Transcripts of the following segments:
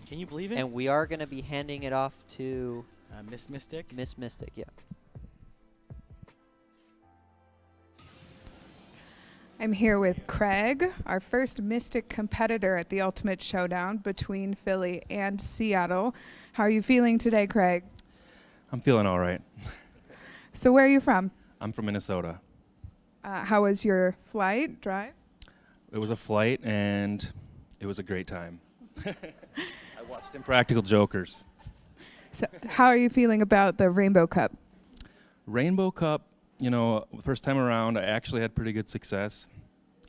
Can you believe it? And we are going to be handing it off to Miss Mystic. Miss Mystic, yeah. I'm here with Craig, our first Mystic competitor at the Ultimate Showdown between Philly and Seattle. How are you feeling today, Craig? I'm feeling all right. So where are you from? I'm from Minnesota. How was your flight, drive? It was a flight, and it was a great time. I watched Impractical Jokers. So how are you feeling about the Rainbow Cup? Rainbow Cup, you know, first time around, I actually had pretty good success.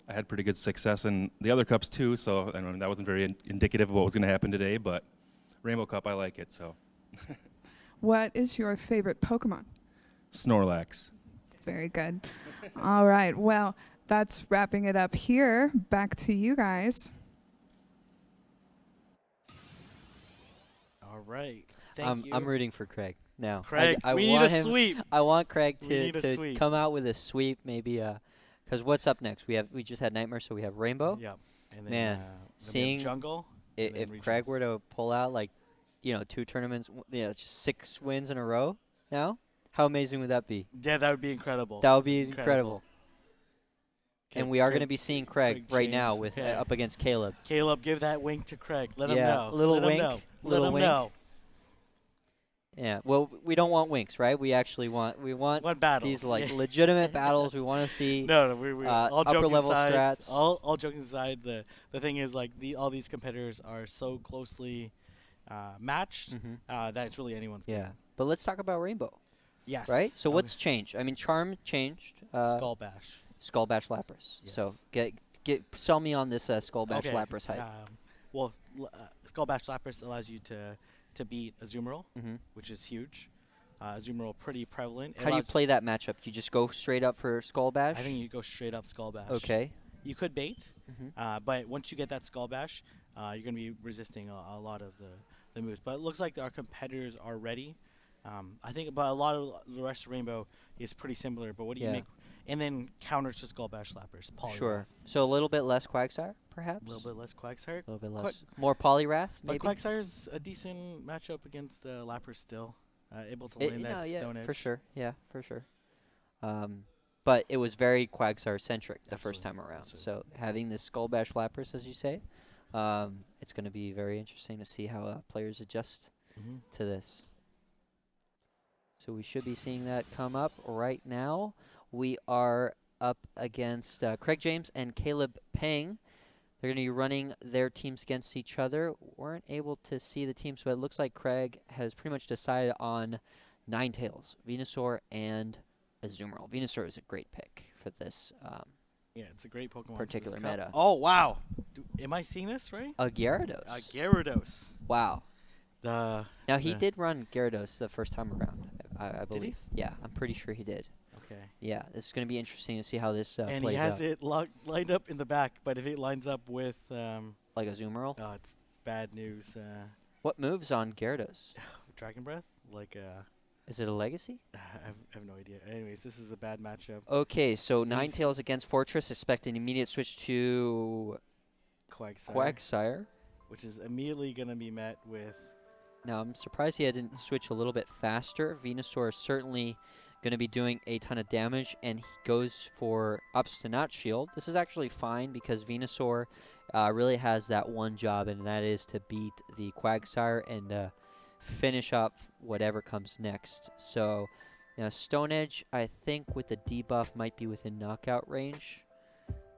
I had pretty good success in the other cups too, so I mean, that wasn't very indicative of what was going to happen today, but Rainbow Cup, I like it, so. What is your favorite Pokemon? Snorlax. Very good. All right, well, that's wrapping it up here. Back to you guys. All right. Thank you. I'm rooting for Craig now. Craig, I we need want a him, sweep. I want Craig We to, need a sweep. come out with a sweep, maybe. Because what's up next? We just had Nightmare, so we have Rainbow. Yep. And then, Man, then we have seeing Jungle. and then If Craig Regions. were to pull out like, 2 tournaments, just 6 wins in a row now, how amazing would that be? Yeah, that would be incredible. That would be incredible. Okay, And we are going to Craig- be seeing Craig right now James. with Okay. up against Caleb. Caleb, give that wink to Craig. Let him Yeah, know. little Let wink, Him know. little Let him wink. know. Yeah. Well, we don't want winks, right? We actually want What battles? these like Yeah. legitimate battles. We want to see No, we all upper joking level aside, strats. All joking aside, the thing is like all these competitors are so closely matched that it's really anyone's game. Yeah. But let's talk about Rainbow, Yes. right? So what's changed? I mean, Charm changed. Skull Bash? Skull Bash Lapras. Yes. So sell me on this Skull Bash Okay. Lapras hype. Well, Skull Bash Lapras allows you to beat Azumarill, which is huge. Azumarill pretty prevalent. It How do you allows- play that matchup? You just go straight up for Skull Bash? I think you go straight up Skull Bash. Okay. You could bait, Mhm. but once you get that Skull Bash, you're going to be resisting a lot of the moves. But it looks like our competitors are ready. I think, but a lot of the rest of Rainbow is pretty similar. But what do you Yeah. make? And then counters to Skull Bash Slappers. Poliwrath. Sure. So a little bit less Quagsire, perhaps? A little bit less Quagsire. A little bit Quag- less. More Poliwrath, But maybe? Quagsire's a decent matchup against Lapras still. Able to land that yeah, Stone Edge. for sure. Yeah, for sure. But it was very Quagsire-centric the first time around. Absolutely. So having this Skull Bash Lapras, as you say, it's going to be very interesting to see how players adjust to this. So we should be seeing that come up right now. We are up against Craig James and CalebPeng. They're going to be running their teams against each other. Weren't able to see the teams, but it looks like Craig has pretty much decided on Ninetales, Venusaur, and Azumarill. Venusaur is a great pick for this Yeah, it's a great Pokemon. for this particular cup. meta. Oh, wow. Am I seeing this right? Gyarados. Gyarados. Wow. The Now, he the- did run Gyarados the first time around, I he? believe. Yeah, I'm pretty sure he did. Okay. Yeah, this is going to be interesting to see how this And plays he has out. it lined up in the back, but if it lines up with, Like Azumarill. it's bad news. What moves on Gyarados? Dragon Breath? Like, Is it a legacy? I have no idea. Anyways, this is a bad matchup. Okay, so Ninetales against Fortress, expect an immediate switch to Quagsire. Quagsire. Which is immediately going to be met with... Now, I'm surprised he didn't switch a little bit faster. Venusaur is certainly going to be doing a ton of damage, and he goes for Obstinate Shield. This is actually fine because Venusaur really has that one job, and that is to beat the Quagsire and finish up whatever comes next. So, now Stone Edge, I think with the debuff, might be within knockout range.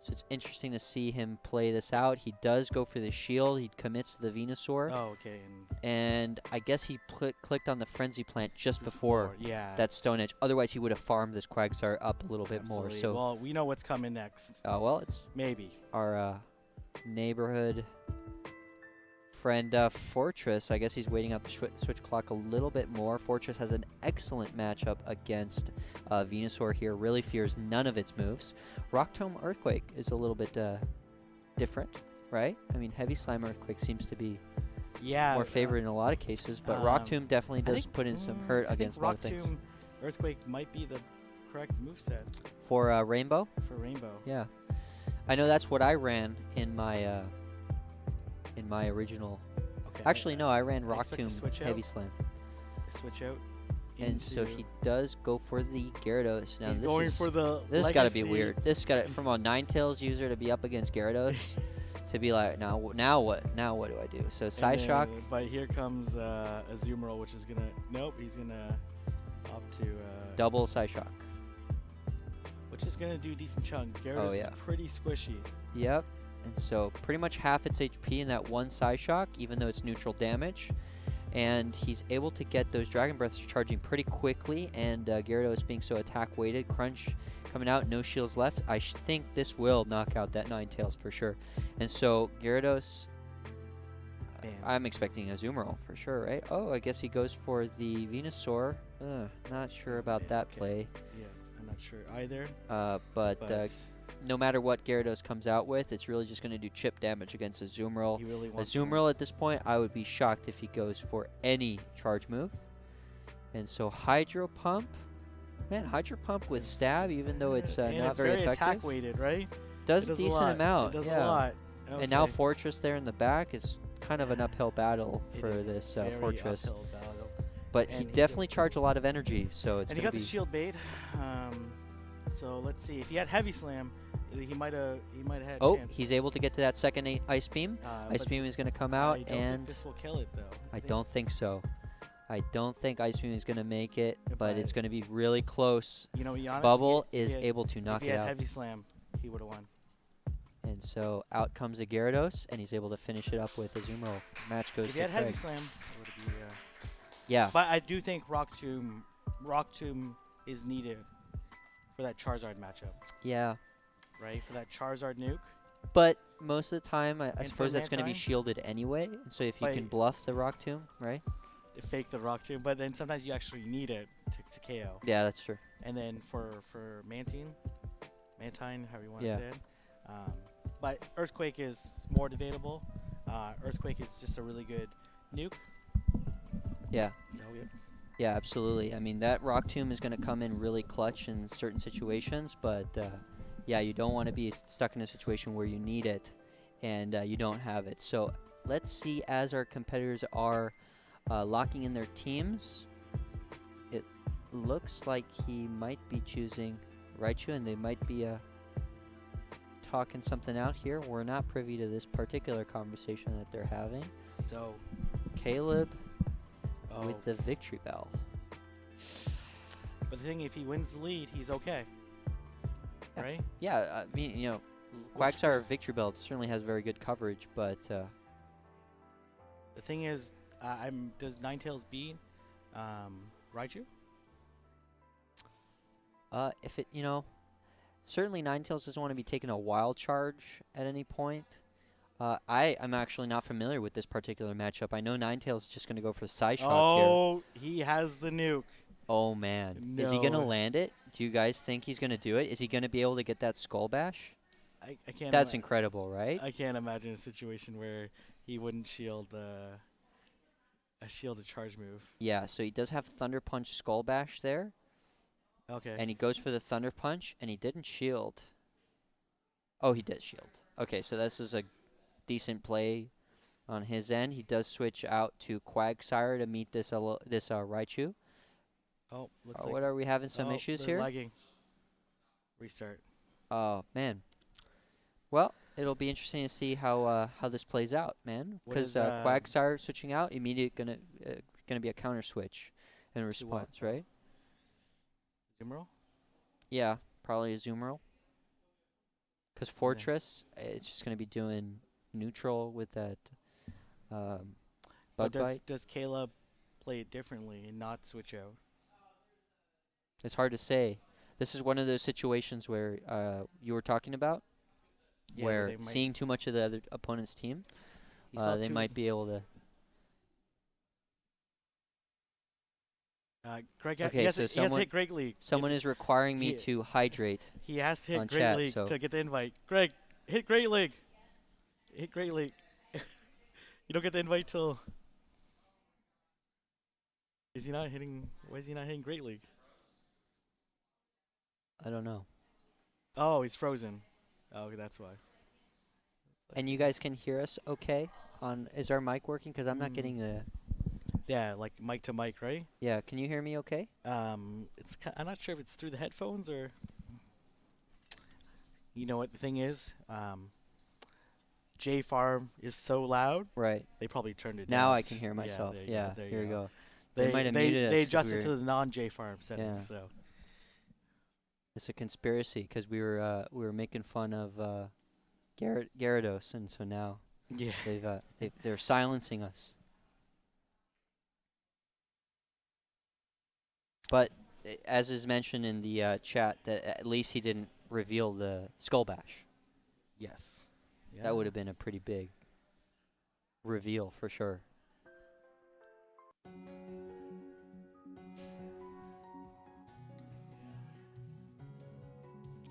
So it's interesting to see him play this out. He does go for the shield. He commits to the Venusaur. Oh, okay. And I guess he clicked on the Frenzy Plant just before yeah. that Stone Edge. Otherwise, he would have farmed this Quagsire up a little bit more. Absolutely. So, well, we know what's coming next. well, it's Maybe. our neighborhood friend Fortress. I guess he's waiting out the switch clock a little bit more. Fortress has an excellent matchup against Venusaur here. Really fears none of its moves. Rock Tomb Earthquake is a little bit different, right? I mean, Heavy Slime Earthquake seems to be more favored in a lot of cases, but Rock Tomb definitely does put in some hurt against a lot of things. Rock Tomb Earthquake might be the correct moveset For Rainbow? for Rainbow. Yeah. I know that's what I ran in my original Okay. Actually, no, I ran I Rock expect to Tomb switch Heavy out. Slam. Switch out. And so into- he does go for the Gyarados. Now He's this going is for the this has got to be legacy. weird. This got from a Ninetales user to be up against Gyarados to be like, now what? Now what do I do? So And Psyshock. then- But here comes Azumarill, which is gonna. Nope, he's gonna opt to. Double Psyshock. Which is gonna do a decent chunk. Gyarados Oh, yeah. is pretty squishy. Yep. And so pretty much half its HP in that one Psyshock, even though it's neutral damage. And he's able to get those Dragon Breaths charging pretty quickly, and Gyarados being so attack weighted. Crunch coming out, no shields left. I think this will knock out that Ninetales for sure. And so Gyarados, Man. I'm expecting a Azumarill for sure, right? Oh, I guess he goes for the Venusaur. Not sure about that Okay. play. Yeah, I'm not sure either. But no matter what Gyarados comes out with, it's really just going to do chip damage against Azumarill. he really wants Azumarill at this point, I would be shocked if he goes for any charge move. And so Hydro Pump. Man, Hydro Pump with Stab, even though it's and not it's very attack effective, weighted, right? does It a a decent lot. amount. It does yeah. a lot. And now Okay. Fortress there in the back is kind of an uphill battle It for is this very Fortress. uphill battle. But And he he definitely charged a lot of energy, so it's And he going got to the be... shield bait. So let's see. If he had Heavy Slam, he might have had a Oh, chance. he's able to get to that second Ice Beam. Ice but Beam is going to come I out, don't think and this will kill it though. I don't think so. I don't think Ice Beam is going to make it, but But- it's going to be really close. You know, to be honest, Bubble if he is had- able to knock if he it had out. Heavy Slam, he would have won. And so out comes a Gyarados, and he's able to finish it up with Azumarill. Match goes If he to had Heavy Craig. Slam, it would be. Yeah, But I do think Rock Tomb is needed for that Charizard matchup, yeah. right? For that Charizard nuke. But most of the time, I And for suppose that's going to be Mantine? shielded anyway. And so if you But- can bluff the Rock Tomb, right? To fake the Rock Tomb, but then sometimes you actually need it to KO. Yeah, that's true. And then for Mantine, however you want to Yeah. say it. But Earthquake is more debatable. Earthquake is just a really good nuke. Yeah. Oh, yeah. Yeah, absolutely. I mean, that Rock Tomb is going to come in really clutch in certain situations, but yeah, you don't want to be stuck in a situation where you need it and you don't have it. So let's see, as our competitors are locking in their teams, it looks like he might be choosing Raichu, and they might be talking something out here. We're not privy to this particular conversation that they're having. So, Caleb oh, with the victory bell. but the thing, if he wins the lead, he's okay. Yeah. Right? Yeah, I mean, you know, Quagsire Victory Belt certainly has very good coverage, but The thing is, does Ninetales beat Raichu? if it, you know, certainly Ninetales doesn't want to be taking a wild charge at any point. I'm actually not familiar with this particular matchup. I know Ninetales is just going to go for Psyshock here. Oh, he has the nuke. Oh, man. Is he going to No. land it? Do you guys think he's going to do it? Is he going to be able to get that Skull Bash? I can't. That's incredible, right? I can't imagine a situation where he wouldn't shield a shielded charge move. Yeah, so he does have Thunder Punch Skull Bash there. Okay. And he goes for the Thunder Punch, and he didn't shield. Oh, he did shield. Okay, so this is a decent play on his end. He does switch out to Quagsire to meet this Raichu. oh, looks like What are we having some oh, issues they're here? Lagging. Restart. Oh, man. Well, it'll be interesting to see how this plays out, man. What Because is, Quagsire switching out, immediately gonna be a counter switch in response, right? Emerald? Yeah, probably a Azumarill. Because Fortress, it's just going to be doing neutral with that But Bug Bite. does Caleb play it differently and not switch out? It's hard to say. This is one of those situations where you were talking about, Yeah, where they might- seeing too much of the other opponent's team, he saw they two- might be able to... Greg, Okay, he has, so to, he has to someone- hit Great League. Someone is requiring me he- to hydrate. He has to on hit Great chat, League so- to get the invite. Greg, hit Great League. Hit Great League. You don't get the invite till. Is he not hitting? Why is he not hitting Great League? I don't know. Oh, he's frozen. Oh, okay, that's why. And you guys can hear us okay? is our mic working? Because I'm not Mm. getting the. Yeah, like mic to mic, right? Yeah, can you hear me okay? I'm not sure if it's through the headphones or. You know what the thing is? J Farm is so loud. Right. They probably turned it down. Now I can hear myself. there you Yeah, go, there here you we go. They might have muted us they 'cause we adjusted were- to the non-J Farm settings. Yeah. So It's a conspiracy because we were making fun of Gyarados, and so now yeah. they're silencing us. But as is mentioned in the chat, that at least he didn't reveal the Skull Bash. Yes. Yeah. That would have been a pretty big reveal for sure.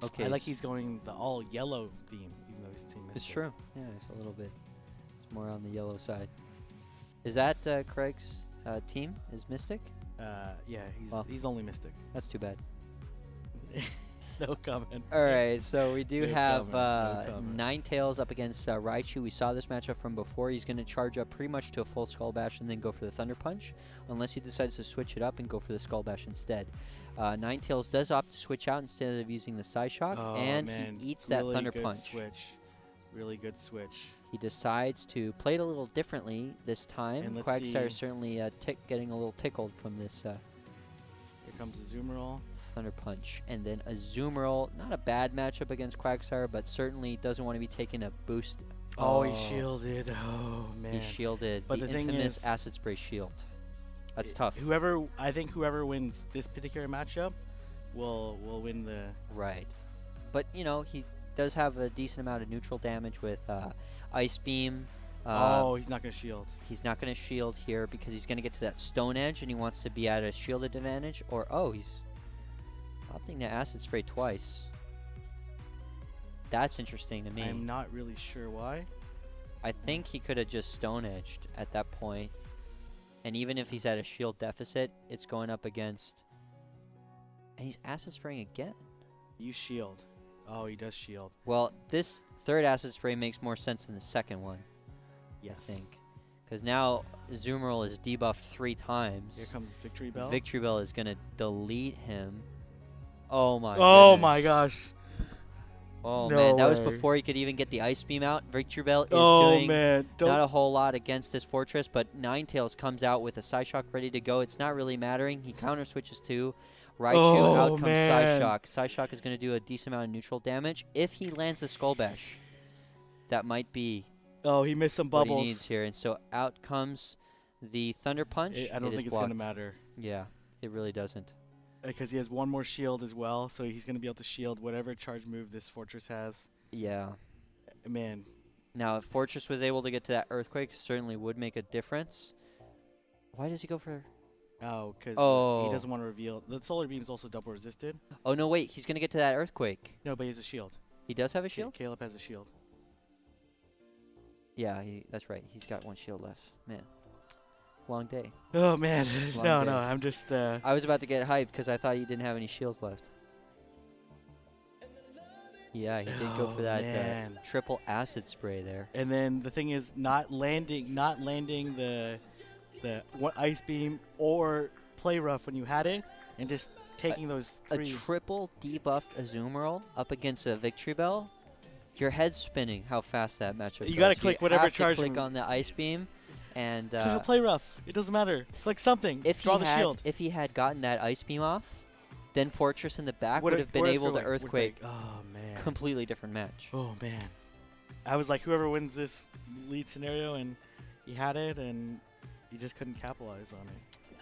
Okay. I like he's going the all yellow theme, even though his team is. It's true. Yeah, it's a little bit. It's more on the yellow side. Is that Craig's team? Is Mystic? Yeah, Well. he's only Mystic. That's too bad. No comment. All right, so we do No have comment, no comment. Ninetales up against Raichu. We saw this matchup from before. He's going to charge up pretty much to a full Skull Bash and then go for the Thunder Punch, unless he decides to switch it up and go for the Skull Bash instead. Ninetales does opt to switch out instead of using the Psyshock, Oh, and man. he eats that Really Thunder good Punch. Switch. Really good switch. He decides to play it a little differently this time. And let's Quagsire see. certainly getting a little tickled from this Here comes a Zoomerall. Thunder Punch. And then a Zoomerall. Not a bad matchup against Quagsire, but certainly doesn't want to be taking a boost. Oh, he shielded. Oh, man. He shielded But the the thing infamous is- Acid Spray shield. That's tough. I think whoever wins this particular matchup will win the. Right. But, you know, he does have a decent amount of neutral damage with Ice Beam. He's not gonna shield. He's not going to shield here because he's going to get to that Stone Edge and he wants to be at a shielded advantage. Or, he's opting to Acid Spray twice. That's interesting to me. I'm not really sure why. I think he could have just Stone Edged at that point. And even if he's at a shield deficit, it's going up against. And he's Acid Spraying again. You shield. Oh, he does shield. Well, this third Acid Spray makes more sense than the second one, Yes. I think. Because now Zoomerl is debuffed 3 times. Here comes Victory Bell. Victory Bell is going to delete him. Oh my Oh goodness. my gosh. Oh No man, that was way. before he could even get the Ice Beam out. Victory Bell is Oh doing man. not a whole lot against this Fortress, but Ninetales comes out with a Psyshock ready to go. It's not really mattering. He counter switches to Raichu. Out comes man. Psyshock. Psyshock is going to do a decent amount of neutral damage. If he lands a Skull Bash, that might be Oh, he missed some what bubbles. he needs here. And so out comes the Thunder Punch. I don't It think is it's gonna blocked. matter Yeah, it really doesn't. because he has one more shield as well, so he's gonna be able to shield whatever charge move this Fortress has. Yeah. Man. Now, if Fortress was able to get to that Earthquake, certainly would make a difference. Why does he go for... Oh, because Oh. he doesn't want to reveal. The Solar Beam is also double resisted. Oh, no, wait. He's going to get to that Earthquake. No, but he has a shield. He does have a shield? Caleb has a shield. Yeah, that's right. He's got 1 shield left. Man. Long day. Oh man. Long no, day. I'm just. I was about to get hyped because I thought he didn't have any shields left. Yeah, he did go for Oh, that man. triple Acid Spray there. And then the thing is, not landing the Ice Beam or Play Rough when you had it, and just taking those A 3. triple debuffed Azumarill up against a Victory Bell. Your head's spinning how fast that matchup You goes. gotta click whatever have to charge click move. on the Ice Beam. And Click a Play Rough. It doesn't matter. Click something. if Draw he the had, shield. if he had gotten that Ice Beam off, then Fortress in the back would Would've- have been would've able to would've Earthquake. Oh man. Completely different match. Oh man. I was like, whoever wins this lead scenario, and he had it, and he just couldn't capitalize on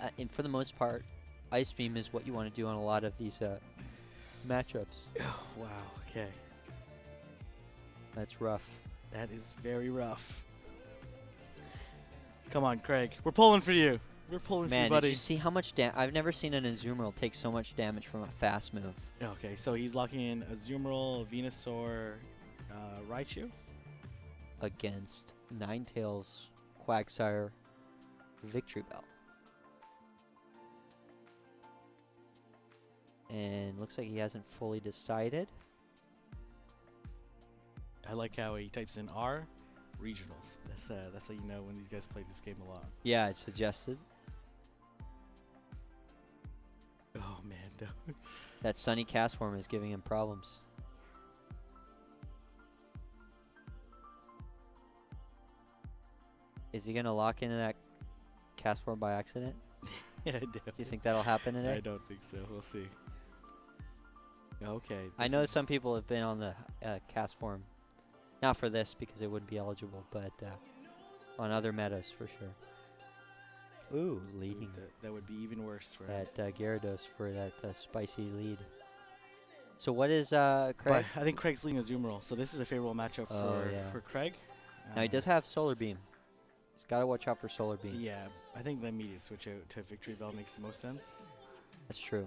it. And for the most part, Ice Beam is what you want to do on a lot of these matchups. Oh, wow. Okay. That's rough. That is very rough. Come on, Craig. We're pulling for you. We're pulling for Man, you, did buddy. you see how much damage? I've never seen an Azumarill take so much damage from a fast move. Okay, so he's locking in Azumarill, Venusaur, Raichu. Against Ninetales, Quagsire, Victory Bell. And looks like he hasn't fully decided. I like how he types in R regionals. That's how you know when these guys play this game a lot. Yeah, it's suggested. Oh man, though. That sunny cast form is giving him problems. Is he gonna lock into that cast form by accident? Yeah, I do. Do you think that'll happen today? I don't think so. We'll see. Okay. I know some people have been on the cast form. Not for this because it wouldn't be eligible, but on other metas for sure. Ooh, leading. That would be even worse for That Gyarados for that spicy lead. So what is Craig? But I think Craig's leading a Zoom roll, so this is a favorable matchup for Craig. Now he does have Solar Beam. He's got to watch out for Solar Beam. Yeah, I think the immediate switch out to Victory Bell makes the most sense. That's true.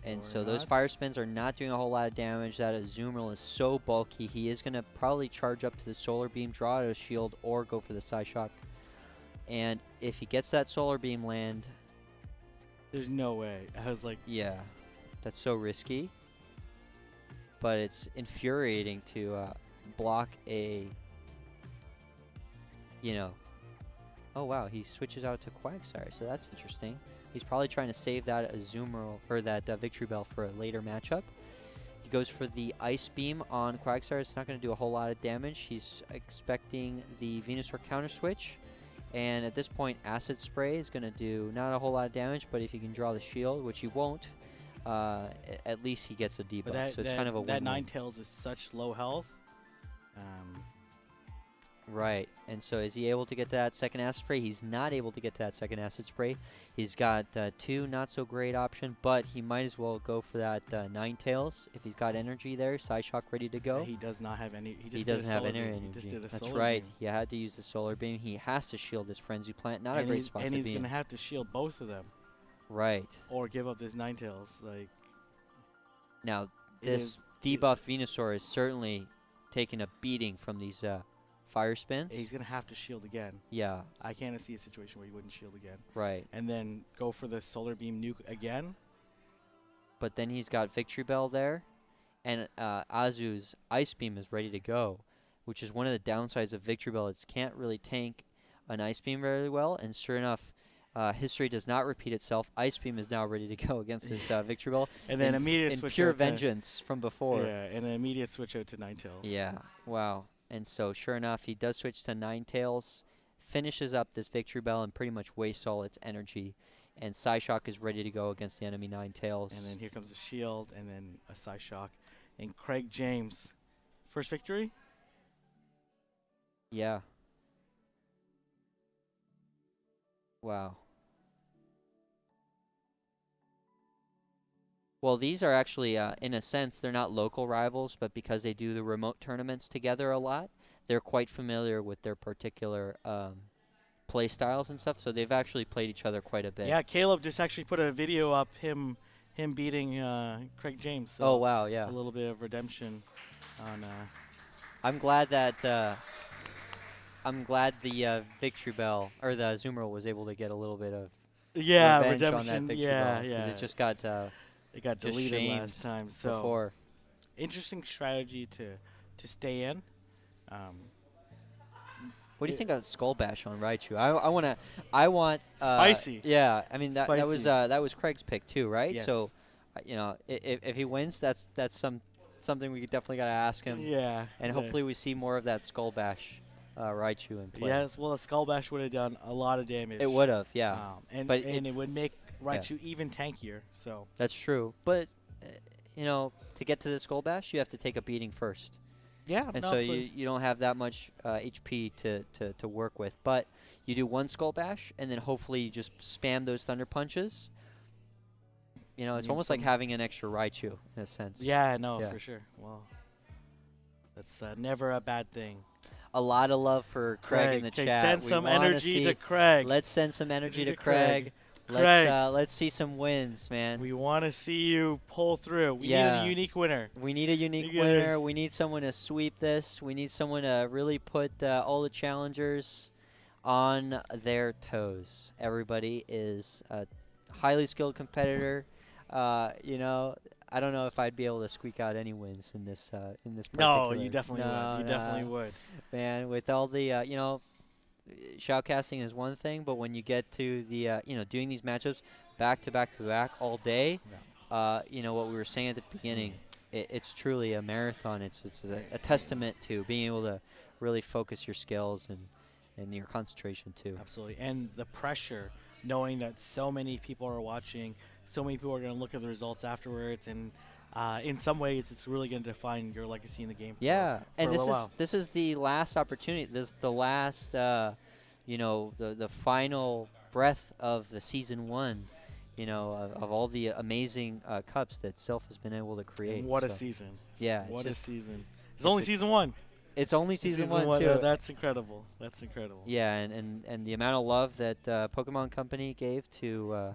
And Or so those not. fire spins are not doing a whole lot of damage. That Azumarill is so bulky. He is going to probably charge up to the Solar Beam, draw out a shield, or go for the Psyshock. And if he gets that Solar Beam land, There's no way. I was like, yeah, that's so risky. But it's infuriating to block a, oh wow, he switches out to Quagsire, so that's interesting. He's probably trying to save that Azumarill, or that Victory Bell for a later matchup. He goes for the Ice Beam on Quagsire. It's not going to do a whole lot of damage. He's expecting the Venusaur counter switch. And at this point, Acid Spray is going to do not a whole lot of damage, but if he can draw the shield, which he won't, at least he gets a debuff. So it's kind of a that win-win. Ninetales is such low health. Right, and so is he able to get to that second Acid Spray? He's not able to get to that second Acid Spray. He's got two not-so-great option, but he might as well go for that Ninetales if he's got energy there. Psyshock ready to go. He does not have any. He doesn't have any energy. He just did a That's solar right. beam. He had to use the Solar Beam. He has to shield this Frenzy Plant. Not a And great he's- spot And to he's be going to in. have to shield both of them, Right. or give up this Ninetales. Like, Now, it this is- debuff Venusaur is certainly taking a beating from these fire spins. he's going to have to shield again. Yeah, I can't see a situation where he wouldn't shield again. right. And then go for the solar beam nuke again. But then he's got Victory Bell there, and Azu's Ice Beam is ready to go, which is one of the downsides of Victory Bell. It can't really tank an Ice Beam very well, and sure enough, history does not repeat itself. Ice Beam is now ready to go against this Victory Bell. And then immediate in switch pure out to- vengeance from before. Yeah, and an immediate switch out to Ninetales. Yeah, wow. And so, sure enough, he does switch to Ninetales, finishes up this Victory Bell, and pretty much wastes all its energy. And Psyshock is ready to go against the enemy Ninetales. And then here comes a shield, and then a Psyshock. And Craig James, first victory? Yeah. Wow. Well, these are actually, in a sense, they're not local rivals, but because they do the remote tournaments together a lot, they're quite familiar with their particular play styles and stuff. So they've actually played each other quite a bit. Yeah, Caleb just actually put a video up, him beating Craig James. So Oh wow, yeah. a little bit of redemption on. I'm glad that the Victory Bell or the Azumarill was able to get a little bit of Yeah, revenge redemption. on that Victory Yeah, Bell, 'cause yeah. it just got It got just deleted shamed last time. So before. interesting strategy to stay in. What do you think of Skull Bash on Raichu? I want Spicy. Yeah, I mean that was Spicy. that was Craig's pick too, right? Yes. So, if he wins, that's something we definitely got to ask him. Yeah. And hopefully we see more of that Skull Bash Raichu in play. Yes, well, a Skull Bash would have done a lot of damage. It would have, yeah. And But it would make Raichu even tankier. So That's true. But to get to the Skull Bash, you have to take a beating first. yeah, And no, so absolutely. you don't have that much HP to work with. But you do one Skull Bash, and then hopefully you just spam those Thunder Punches. It's Need almost like some- having an extra Raichu, in a sense. Yeah, no, Yeah. for sure. Well, that's never a bad thing. A lot of love for Craig in the okay, chat. send We some wanna energy see- to Craig. Let's send some energy to Craig. Craig. Craig. Let's see some wins, man. We want to see you pull through. We need Yeah. a unique winner. We need a unique You gotta- winner. We need someone to sweep this. We need someone to really put all the challengers on their toes. Everybody is a highly skilled competitor. I don't know if I'd be able to squeak out any wins in this No, particular. you definitely would. You definitely would. Man, with all the shoutcasting is one thing, but when you get to the doing these matchups back to back to back all day, what we were saying at the beginning, it's truly a marathon. It's a testament to being able to really focus your skills and your concentration too. Absolutely. And the pressure, knowing that so many people are watching, so many people are going to look at the results afterwards, and in some ways it's really going to define your legacy in the game. Yeah, and while. this is the last opportunity. This is the last, the final breath of the season 1. Of all the amazing cups that Self has been able to create. And what a season. Yeah. What a season. It's only season 1. It's only season 1, too. That's incredible. That's incredible. Yeah, and the amount of love that Pokemon Company gave to,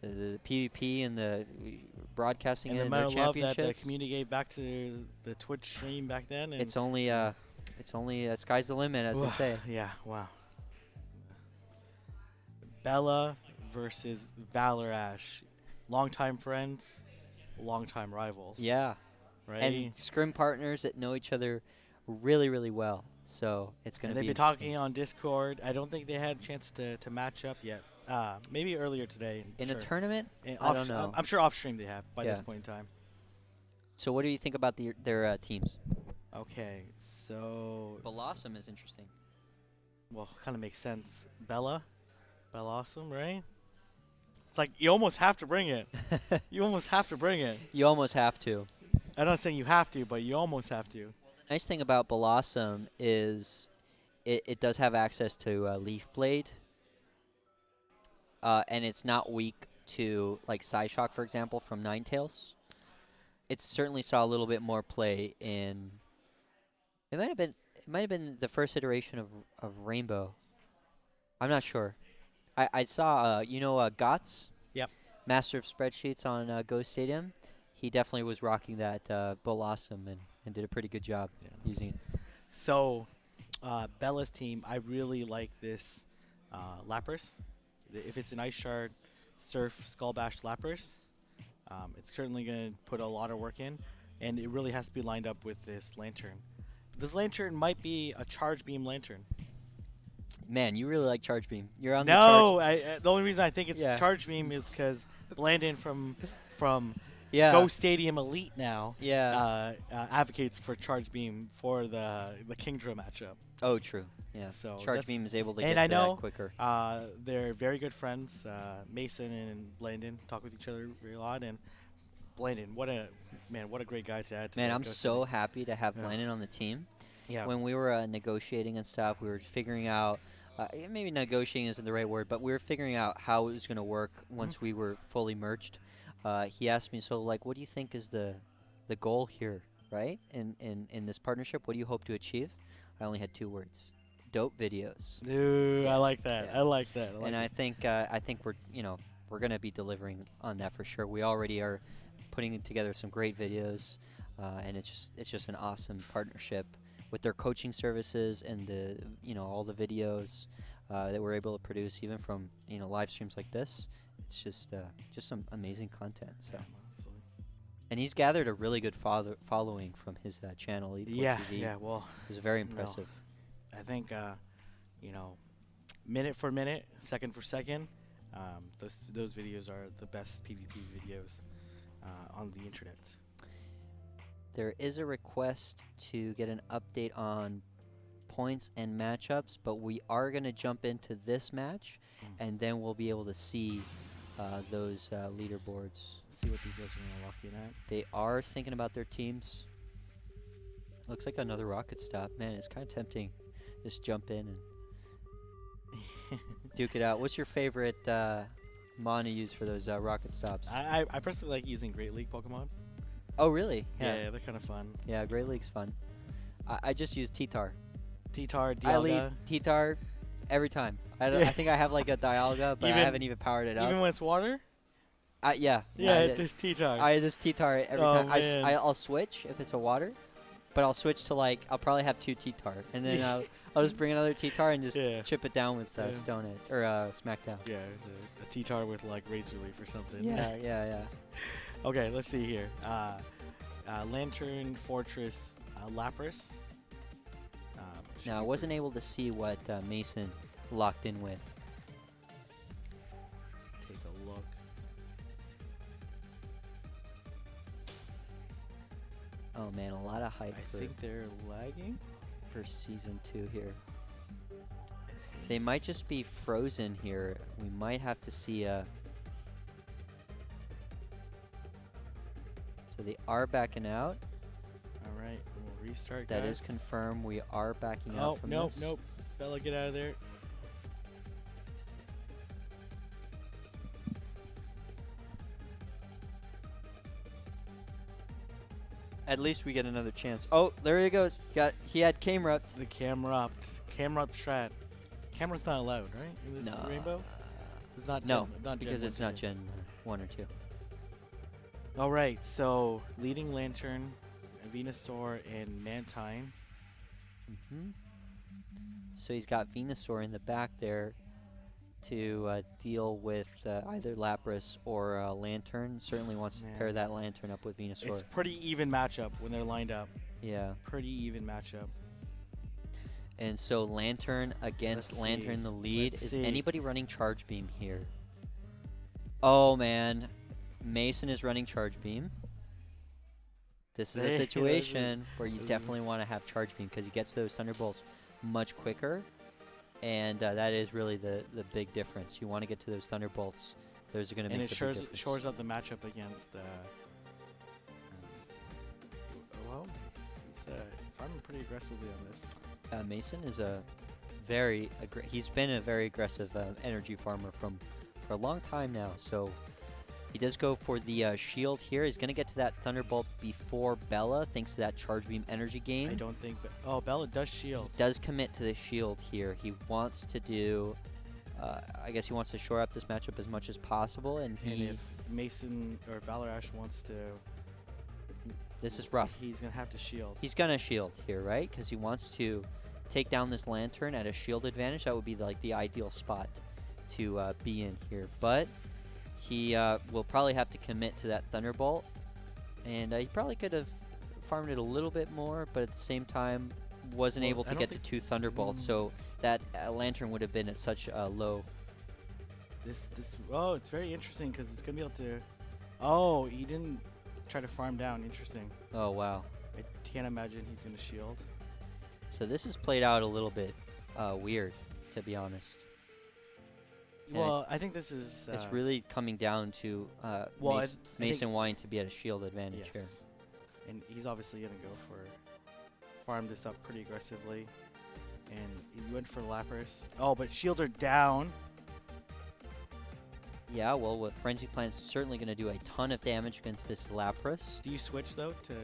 the PvP and the broadcasting and in the their amount of love championships. that the community gave back to the Twitch stream back then. And It's only sky's the limit, as they say. Yeah, wow. Bella versus ValorAsh. Longtime friends, longtime rivals. Yeah. Right? And scrim partners that know each other really, really well. So it's going to be They've been talking on Discord. I don't think they had a chance to match up yet. Maybe earlier today. In a tournament? And I don't know. I'm sure off stream they have by this point in time. So what do you think about their teams? Okay, so BellaBaoLam is interesting. Well, kind of makes sense. BellaBaoLam, right? It's like you almost have to bring it. You almost have to bring it. You almost have to. I'm not saying you have to, but you almost have to. The nice thing about BellaBaoLam is it does have access to Leaf Blade, and it's not weak to like Psyshock, for example, from Ninetales. It certainly saw a little bit more play in. It might have been the first iteration of Rainbow. I'm not sure. I saw Gotts. Yep. Master of Spreadsheets on Ghost Stadium. He definitely was rocking that BellaBaoLam and did a pretty good job using it. So, Bella's team, I really like this Lapras. If it's an Ice Shard, Surf, Skull Bash, Lapras, it's certainly going to put a lot of work in, and it really has to be lined up with this Lantern. This Lantern might be a Charge Beam Lantern. Man, you really like Charge Beam. You're on the Charge. The only reason I think it's Yeah. Charge Beam is because Blandon from Yeah. Ghost Stadium Elite now Yeah. advocates for Charge Beam for the Kingdra matchup. Oh, true. Yeah. So Charge that's- Beam is able to and get I to know, that quicker. They're very good friends. Mason and Blandon talk with each other a lot, and Blandon, what a great guy to add to Man, the I'm Ghost so Stadium. happy to have Yeah. Landon on the team. Yeah. When we were negotiating and stuff, we were figuring out, maybe negotiating isn't the right word, but we were figuring out how it was going to work once we were fully merged. He asked me, so like, what do you think is the goal here, right? In this partnership, what do you hope to achieve? I only had 2 words: dope videos. Dude, I like that. Yeah. I like that. And I think we're going to be delivering on that for sure. We already are putting together some great videos, and it's just an awesome partnership with their coaching services and all the videos that we're able to produce, even from live streams like this. It's just some amazing content. So, absolutely. and he's gathered a really good following from his channel. Yeah, TV. yeah. Well, It was very impressive. I think minute for minute, second for second, those videos are the best PvP videos on the internet. There is a request to get an update on points and matchups, but we are going to jump into this match, and then we'll be able to see those leaderboards. See what these guys are going to lock in at. They are thinking about their teams. Looks like another rocket stop. Man, it's kind of tempting. Just jump in and duke it out. What's your favorite mon to use for those rocket stops? I personally like using Great League Pokemon. Oh, really? Yeah, they're kind of fun. Yeah, Great League's fun. I just use T-Tar. T-Tar, Dialga. I lead T-Tar every time. I think I have like a Dialga, but I haven't even powered it up. Even when it's water? Yeah. Yeah, it's just T-Tar. I just T-Tar every Oh, time. man. I'll switch if it's a water, but I'll switch to I'll probably have 2 T-Tar, and then I'll just bring another T-Tar and just chip it down with Stone Edge or Smackdown. Yeah, the T-Tar with like Razor Leaf or something. Yeah. Okay, let's see here. Lantern, Fortress, Lapras. Should Now, I be wasn't able to see what Mason locked in with. Let's take a look. Oh man, a lot of hype I think they're lagging. for season 2 here. They might just be frozen here. We might have to see a. So they are backing out. All right, we'll restart. That guys. is confirmed. We are backing Oh, out from nope, this. nope. Bella, get out of there. At least we get another chance. Oh, there he goes. He had Camerupt. The camera up strat. Camera's not allowed, right? In this No. Rainbow? It's not No, Gen, not Gen because 1, it's not 2. Gen 1 or 2. All right, so leading Lantern, Venusaur, and Mantine. So he's got Venusaur in the back there to deal with either Lapras or Lantern. Certainly wants to pair Man. that Lantern up with Venusaur. It's pretty even matchup when they're lined up. Yeah. Pretty even matchup. And so Lantern against Let's Lantern see. the lead. Let's Is see. anybody running Charge Beam here? Oh man, Mason is running Charge Beam. This is a This is- situation where you this is- definitely want to have Charge Beam because he gets those Thunderbolts much quicker. And that is really the big difference. You want to get to those Thunderbolts. Those are going to And make it the big difference. shores up the matchup against. Well, he's farming pretty aggressively on this. Mason is a he's been a very aggressive energy farmer for a long time now. So he does go for the shield here. He's going to get to that Thunderbolt before Bella, thanks to that Charge Beam energy gain. I don't think. Oh, Bella does shield. Does commit to the shield here. He wants to do. I guess he wants to shore up this matchup as much as possible, and And he. if Mason or ValorAsh wants to, This is rough. he's gonna have to shield. He's gonna shield here, right? Because he wants to take down this Lantern at a shield advantage. That would be like the ideal spot to be in here. But he will probably have to commit to that Thunderbolt, and he probably could have farmed it a little bit more, but at the same time wasn't Well, able I to don't get to 2 Thunderbolts. So that Lantern would have been at such a low. Oh, it's very interesting because it's gonna be able to. Oh, he didn't try to farm down. Interesting. Oh wow. I can't imagine he's gonna shield. So this is played out a little bit weird, to be honest. And Well, I think this is. It's really coming down to well, I Mason think- wanting to be at a shield advantage here. Yes. And he's obviously gonna go for farm this up pretty aggressively, and he went for Lapras. Oh, but shields are down. Yeah, well, with Frenzy Plan's certainly going to do a ton of damage against this Lapras. Do you switch though to?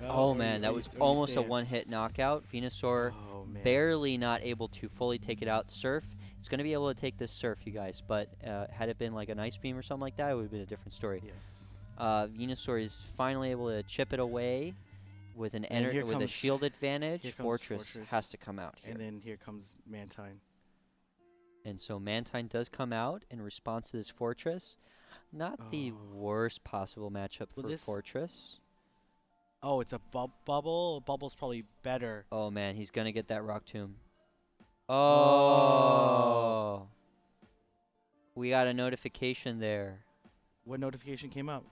Oh or man, you- that or you- was or you almost stay a in? one-hit knockout. Venusaur Oh man. barely not able to fully take it out. Surf, it's going to be able to take this Surf, you guys. But had it been like an Ice Beam or something like that, it would have been a different story. Yes. Venusaur is finally able to chip it away with an And here with a comes- shield advantage. here comes Fortress Fortress. has to come out here. And then here comes Mantine. And so Mantine does come out in response to this Fortress. Not the Oh. worst possible matchup Well, for this- Fortress. Oh, it's a bubble. Bubble's probably better. Oh man, he's gonna get that Rock Tomb. Oh. Oh. We got a notification there. What notification came up?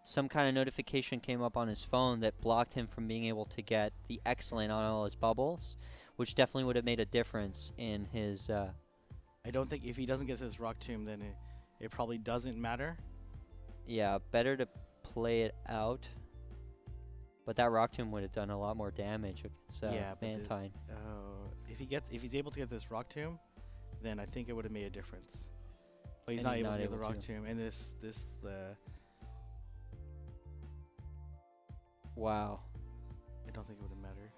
Some kind of notification came up on his phone that blocked him from being able to get the excellent on all his bubbles, which definitely would have made a difference in his I don't think if he doesn't get this Rock Tomb, then it probably doesn't matter. yeah, better to play it out. But that Rock Tomb would have done a lot more damage against Yeah, but the- Mantine. If he's able to get this Rock Tomb, then I think it would have made a difference. But he's And not he's able not to get the able Rock to. Tomb, and this Wow. I don't think it would have mattered.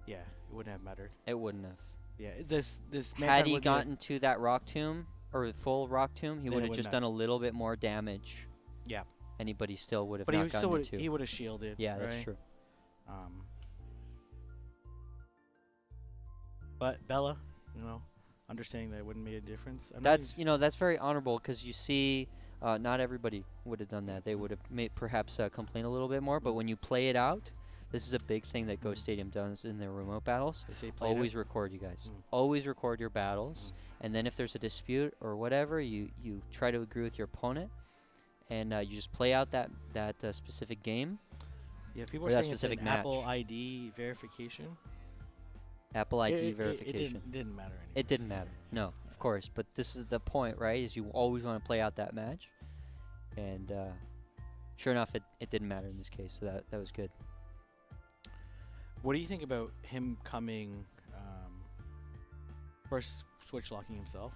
Yeah, it wouldn't have mattered. It wouldn't have. Yeah, this Had Mantine he would be a- gotten to that Rock Tomb, or the full Rock Tomb, he Then it would have wouldn't just have- done a little bit more damage. Yeah. Anybody still would have But he not would still gotten would it to. he would have shielded. Yeah, that's right? true. But Bella, understanding that it wouldn't make a difference. I'm not That's that's very honorable because you see Not everybody would have done that. They would have perhaps complained a little bit more. But when you play it out, this is a big thing that Ghost Stadium does in their remote battles. They say play Always record, you guys. Mm. Always record your battles. And then if there's a dispute or whatever, you try to agree with your opponent. And you just play out that specific game. Yeah, people Or are that saying it's an specific match. Apple ID verification. Apple ID verification. It didn't matter anyway. It didn't matter. No, of course. But this is the point, right? Is you always want to play out that match. And sure enough, it didn't matter in this case. So that was good. What do you think about him coming first switch locking himself?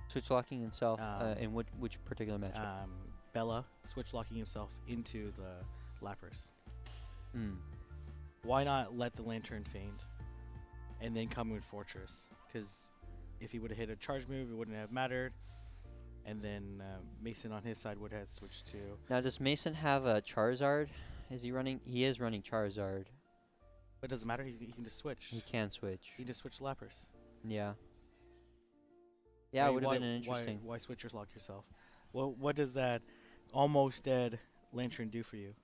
Switch locking himself Um, in which particular matchup? Bella switch locking himself into the Lapras. Mm. Why not let the Lantern feint and then come with Fortress? Because if he would have hit a charge move, it wouldn't have mattered. And then Mason on his side would have switched to. Now, does Mason have a Charizard? Is he running? He is running Charizard. But it doesn't matter. He can just switch. He can switch. He can just switch to Lapras. Yeah. Yeah, it would have been an interesting. Why switch your lock yourself? What does that almost dead Lantern do for you?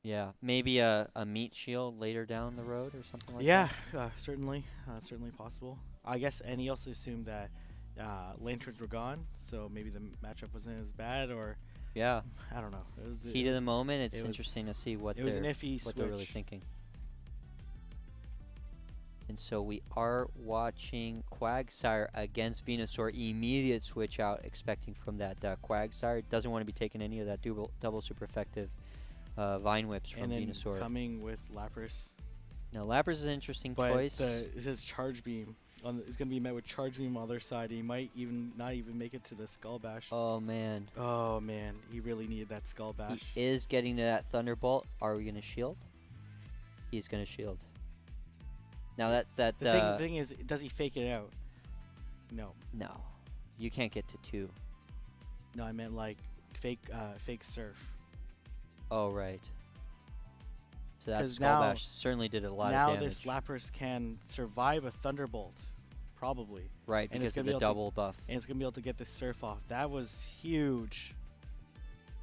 Yeah, maybe a meat shield later down the road or something like Yeah, certainly possible. I guess, and he also assumed that Lanterns were gone, so maybe the matchup wasn't as bad, or that. Yeah. I don't know. It was Heat of the moment. It's it was- interesting to see what it was an they're iffy what they're really switch. thinking. And so we are watching Quagsire against Venusaur. Immediate switch out, expecting from that Quagsire. Doesn't want to be taking any of that double super effective Vine Whips from and then Venusaur. coming with Lapras. Now Lapras is an interesting But choice. it says Charge Beam. It's going to be met with Charge Beam on the other side. He might not even make it to the Skull Bash. Oh man. Oh, man. He really needed that Skull Bash. He is getting to that Thunderbolt. Are we going to shield? He's going to shield. Now that's that. The thing is, does he fake it out? No. No, you can't get to 2. No, I meant like fake surf. Oh right. So that 'Cause Skull now- Bash certainly did a lot Now of damage. this Lapras can survive a Thunderbolt, probably. Right, and it's because gonna of be the able to- double buff. And it's going to be able to get the surf off. That was huge.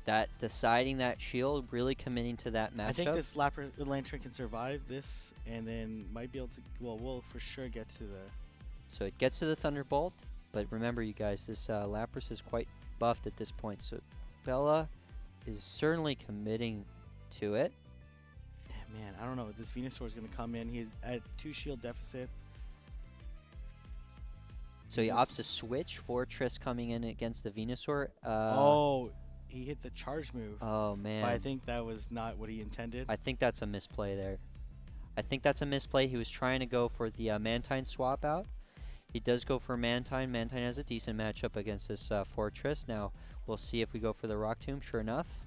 That deciding that shield, really committing to that matchup. I think this Lantern can survive this, and then might be able to. Well, we'll for sure get to the. So it gets to the Thunderbolt, but remember, you guys, this Lapras is quite buffed at this point. So Bella is certainly committing to it. Man, I don't know. This Venusaur is going to come in. He's at 2 shield deficit. So he Yes. opts to switch. Fortress coming in against the Venusaur. He hit the charge move. Oh man. But I think that was not what he intended. I think that's a misplay there. I think that's a misplay. He was trying to go for the Mantine swap out. He does go for Mantine. Mantine has a decent matchup against this Fortress. Now, we'll see if we go for the Rock Tomb. Sure enough.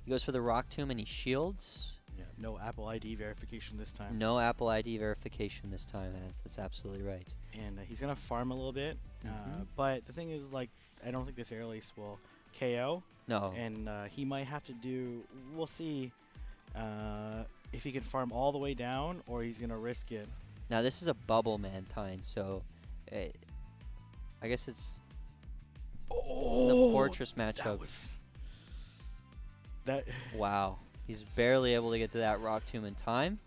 He goes for the Rock Tomb and he shields. Yeah, no Apple ID verification this time. No Apple ID verification this time. That's absolutely right. And he's going to farm a little bit. Mhm. But the thing is, like, I don't think this Air Lace will KO. No. And he might have to do. We'll see if he can farm all the way down or he's going to risk it. Now, this is a bubble Mantine, so I guess it's the Fortress matchup. That was. That. Wow. He's barely able to get to that Rock Tomb in time.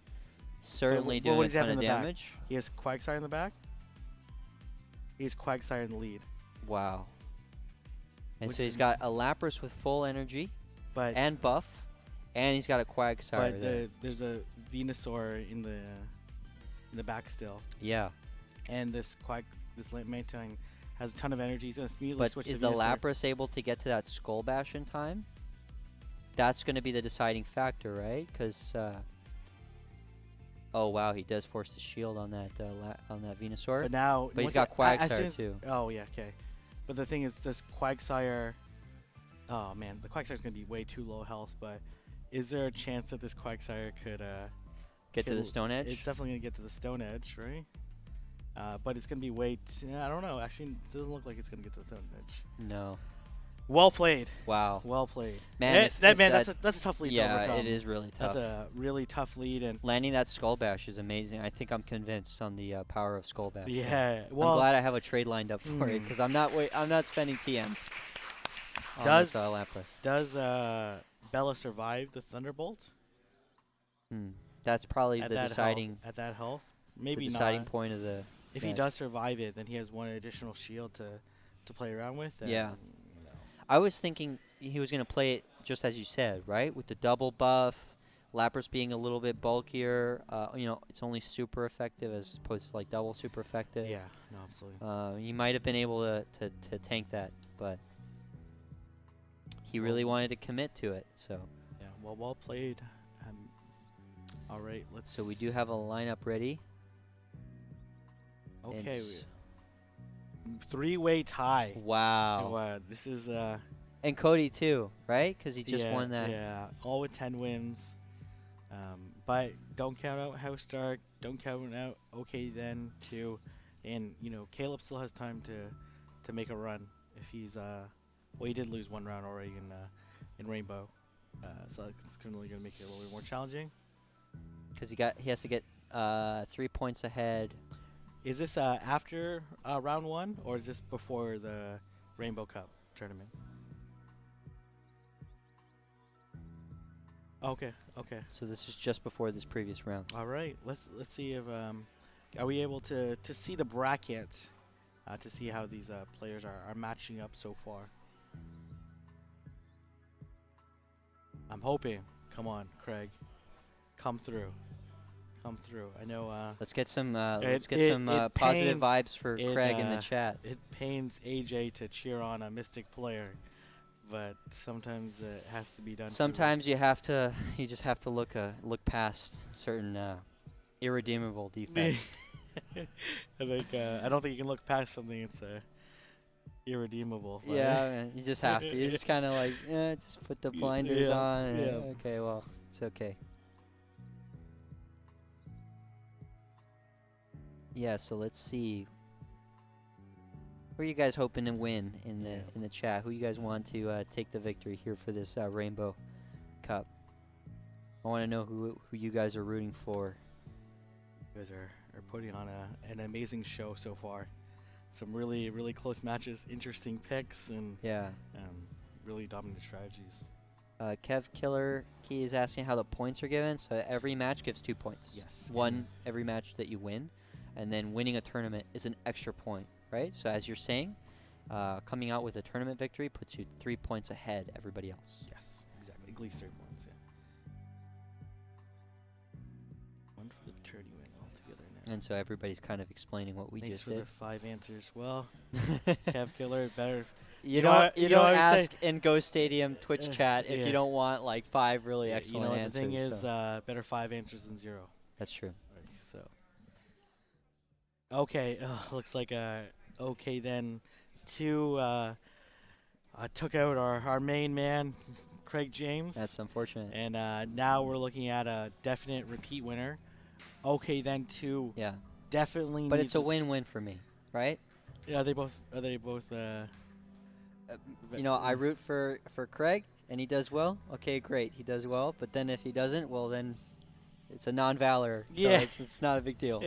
Certainly what doing does a he have ton in of the back? damage. He has Quagsire in the back. He has Quagsire in the lead. Wow. And Which so he's is- got a Lapras with full energy But and buff, and he's got a Quagsire there. there's a Venusaur in the back still, Yeah. and this Mantine has a ton of energy. He's gonna immediately But switch is to the Venusaur. Lapras able to get to that Skull Bash in time? That's going to be the deciding factor, right? Because oh wow, he does force the shield on that Venusaur. But now, But he's once got as soon Quagsire as- too. Oh yeah, okay. But the thing is, this Quagsire. Oh man, the Quagsire's gonna be way too low health. But is there a chance that this Quagsire could Get to the could- Stone Edge. It's definitely gonna get to the Stone Edge, right? But it's gonna be way. I don't know. Actually, it doesn't look like it's gonna get to the Stone Edge. No. Well played. Wow. Well played. Man, if That's a tough lead to yeah, overcome. it is really tough. That's a really tough lead, and Landing that Skull Bash is amazing. I think I'm convinced on the power of Skull Bash. yeah. Well, I'm glad I have a trade lined up for it because I'm not spending TMs. On Does- this, Lapras. does Bella survive the Thunderbolt That's probably at the that deciding health, at that health? the Maybe deciding not. point of the. If he match. does survive it, then he has one additional shield to play around with. And, Yeah. you know. I was thinking he was going to play it just as you said, right? With the double buff, Lapras being a little bit bulkier. It's only super effective as opposed to like double super effective. Yeah. No, absolutely. You might have been able to tank that, but he really wanted to commit to it. So. Yeah. Well played. All right. Let's. So we do have a lineup ready. Okay. Three-way tie. Wow. Wow. This is And Cody too, right? Because he just won that. Yeah. All with 10 wins. But don't count out Housestark. Don't count out OK then too. And Caleb still has time to make a run if he's well, he did lose one round already in Rainbow. So it's only gonna make it a little bit more challenging. Because he has to get 3 points ahead. Is this after round 1 or is this before the Rainbow Cup tournament? Okay. So this is just before this previous round. All right. Let's see if are we able to see the bracket to see how these players are matching up so far. I'm hoping. Come on, Craig. Come through. I know. Let's get some it positive pains- vibes for Craig in the uh, chat. It pains AJ to cheer on a Mystic player, but sometimes it has to be done. Sometimes you just have to look past certain irredeemable defects. I don't think you can look past something that's irredeemable. but- Yeah, man, you just have to. You just kind of like, just put the blinders on. And, yeah. Okay, well, it's okay. Yeah, so let's see. Who are you guys hoping to win in the chat? Who you guys want to take the victory here for this Rainbow Cup? I want to know who you guys are rooting for. You guys are putting on an amazing show so far. Some really, really close matches, interesting picks, and Yeah. really dominant strategies. Kev Killer Key is asking how the points are given. So every match gives 2 points. Yes. One every match that you win, and then winning a tournament is an extra point, right? So as you're saying, coming out with a tournament victory puts you 3 points ahead everybody else. Yes, exactly. At least 3 points, yeah. One for the tourney win altogether now. And so everybody's kind of explaining what we Thanks just for did. the 5 answers. Well, Kev Killer, better. You know what- don't you know what I would ask in Ghost Stadium Twitch chat if yeah. you don't want like 5 really You excellent know what answers. the thing is, so better 5 answers than 0. that's true. Right, so. Okay, looks like okay then. 2 took out our main man, Craig James. That's unfortunate. And now we're looking at a definite repeat winner. Okay then 2 Yeah, definitely. but needs it's a to win-win for me, right? Are they both? I root for Craig, and he does well. Okay, great, he does well. But then if he doesn't, well then, it's a non-valor. So Yeah. it's not a big deal.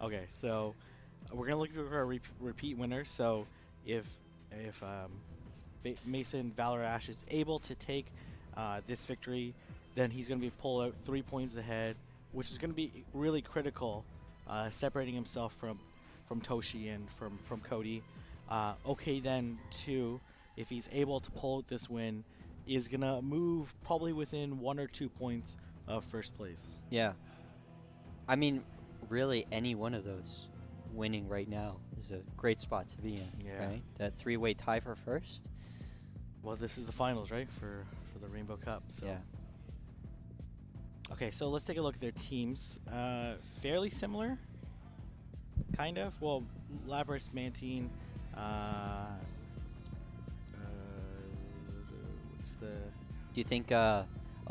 Okay, so we're gonna look for a repeat winner. So if Mason ValorAsh is able to take this victory, then he's gonna be pulled out 3 points ahead, which is gonna be really critical, separating himself from Toshi and from Cody. Okay, then 2, if he's able to pull out this win, is gonna move probably within 1 or 2 points of first place. Yeah. I mean, really, any one of those winning right now is a great spot to be in, Yeah. right? That 3-way tie for first. Well, this is the finals, right, for the Rainbow Cup. So. Yeah. Okay, so let's take a look at their teams. Fairly similar, kind of. Well, Lapras, Mantine. What's the? Do you think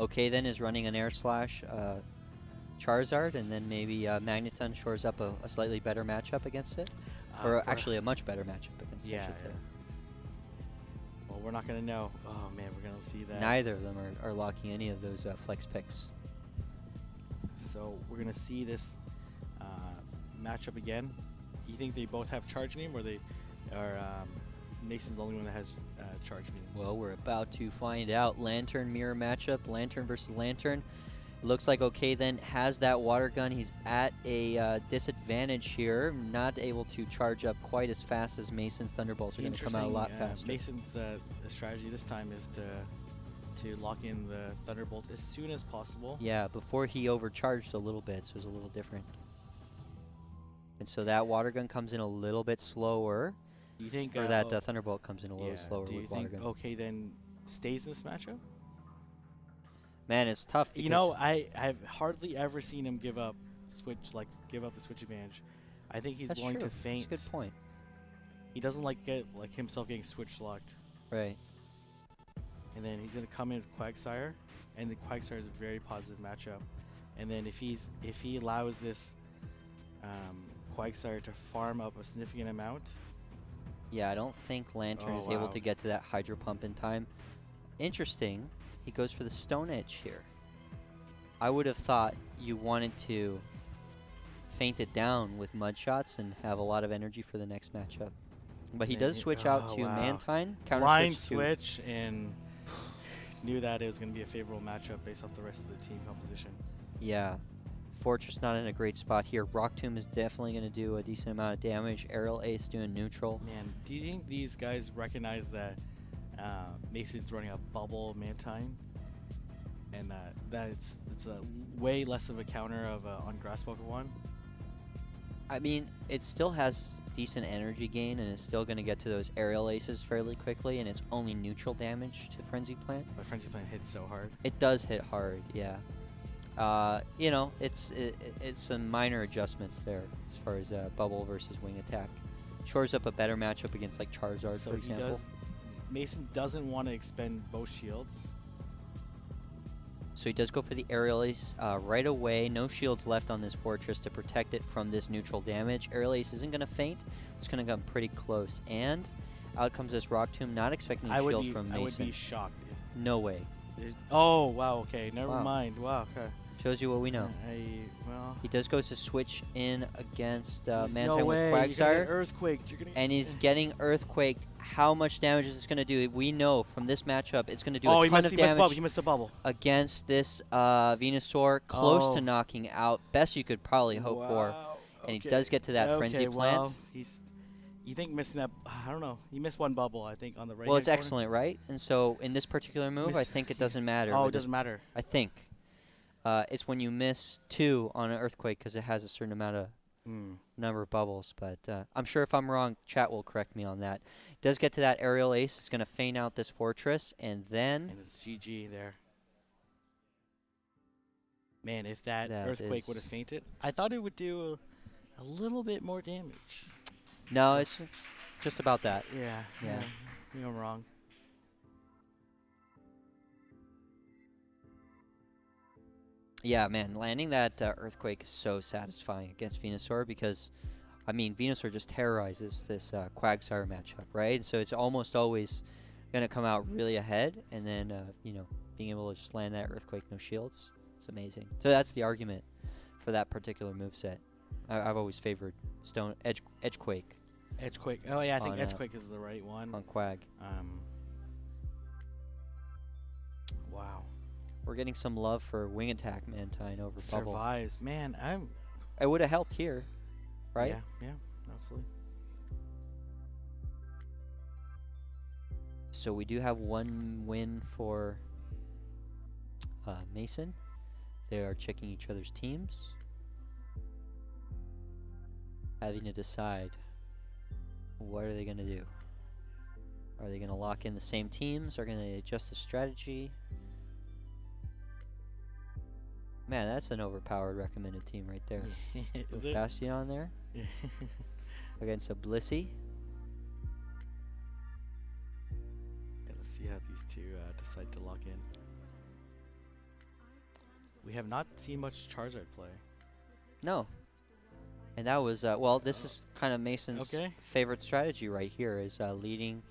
Okay then is running an Air Slash Charizard, and then maybe Magneton shores up a slightly better matchup against it? Or for- actually a much better matchup against it, I yeah, should say. Well, we're not gonna know. Oh man, we're gonna see that. Neither of them are locking any of those flex picks. So we're gonna see this matchup again. You think they both have charge beam, or Mason's the only one that has charge beam? Well, we're about to find out. Lantern mirror matchup, Lantern versus Lantern. Looks like OK then has that water gun. He's at a disadvantage here, not able to charge up quite as fast as Mason's Thunderbolts are going to come out a lot faster. Mason's strategy this time is to lock in the Thunderbolt as soon as possible. Yeah, before he overcharged a little bit, so it was a little different. And so that water gun comes in a little bit slower. Do you think, or that Thunderbolt comes in a little slower do you with water think gun. OK then stays in this matchup? Man, it's tough. You know, I've hardly ever seen him give up the switch advantage. I think he's going to feint. That's a good point. He doesn't like himself getting switch locked. Right. And then he's gonna come in with Quagsire, and the Quagsire is a very positive matchup. And then if he allows this Quagsire to farm up a significant amount. Yeah, I don't think Lantern is able to get to that Hydro Pump in time. Interesting. He goes for the Stone Edge here. I would have thought you wanted to feint it down with Mud Shots and have a lot of energy for the next matchup. But he does switch out to Mantine. Line switch, and knew that it was going to be a favorable matchup based off the rest of the team composition. Yeah. Fortress not in a great spot here. Rock Tomb is definitely going to do a decent amount of damage. Aerial Ace doing neutral. Man, do you think these guys recognize that Mason's running a bubble Mantine, and that it's a way less of a counter of on grass Pokemon? I mean, it still has decent energy gain, and it's still going to get to those aerial aces fairly quickly, and it's only neutral damage to Frenzy Plant. But Frenzy Plant hits so hard. It does hit hard, yeah. You know, it's some minor adjustments there as far as bubble versus wing attack. Shores up a better matchup against like Charizard, So for example. Mason doesn't want to expend both shields. So he does go for the aerial ace right away. No shields left on this fortress to protect it from this neutral damage. Aerial ace isn't going to feint. It's going to come pretty close. And out comes this Rock Tomb. Not expecting a shield from Mason. I would be shocked. No way. Oh, wow, okay. Never mind. Wow, okay. Shows you what we know. Well, he does go to switch in against Mantine no with way. Quagsire. Earthquaked. And he's getting Earthquaked. How much damage is this going to do? We know from this matchup it's going to do a ton of damage he missed a bubble. Against this Venusaur. Close to knocking out. Best you could probably hope for. And he does get to that Frenzy Plant. Well, you think missing that, I don't know. He missed one bubble, I think, on the right. Well, it's excellent, right? And so in this particular move, I think it doesn't matter. Oh, it doesn't matter. I think. It's when you miss 2 on an Earthquake because it has a certain amount of number of bubbles. But I'm sure if I'm wrong, chat will correct me on that. Does get to that aerial ace. It's going to feint out this fortress, and then... And it's GG there. Man, if that Earthquake would have feinted, I thought it would do a little bit more damage. No, it's just about that. Yeah. Maybe I'm wrong. Yeah, man, landing that Earthquake is so satisfying against Venusaur because, I mean, Venusaur just terrorizes this Quagsire matchup, right? So it's almost always going to come out really ahead, and then, you know, being able to just land that Earthquake, no shields, it's amazing. So that's the argument for that particular moveset. I've always favored Edgequake. Edgequake. Oh, yeah, I think Edgequake is the right one. On Quag. Wow. We're getting some love for Wing Attack Mantine over Bubble. Survives. Man, It would have helped here, right? Yeah, absolutely. So we do have one win for Mason. They are checking each other's teams. Having to decide, what are they going to do? Are they going to lock in the same teams? Are they going to adjust the strategy? Man, that's an overpowered recommended team right there. Is With it? Bastion on there against a Blissey. Yeah, let's see how these two decide to lock in. We have not seen much Charizard play. No. And that was, well, this is kind of Mason's Okay. favorite strategy right here, is leading